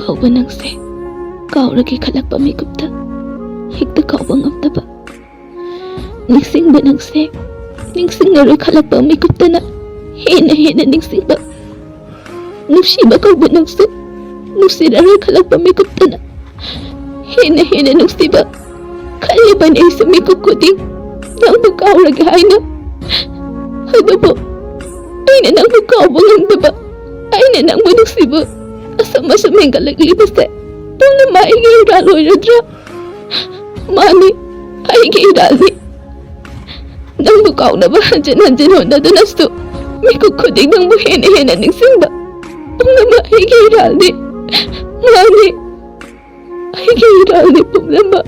kauba nangse kauragi khalakpa mikupta hekta kauba ngamtaba ningsingba nangse ningsingaroi khalakpa mikuptana hena ningsingba nungsiba kauba nangsu nungsiraroi khalakpa mikuptana hena nungsiba khaliban aisu mikup kuding nangbu kauragi haina adubo aina nangbu kauba ngamtaba aina nangbu nungsiba asam hengalaglibase puna aigi iral oiradra mani aigi iralni nangbu kaunaba hanjan honnadunasu mikuk khuding nangbu hena ningsingba puna aigi iralni mani aigi iralni puna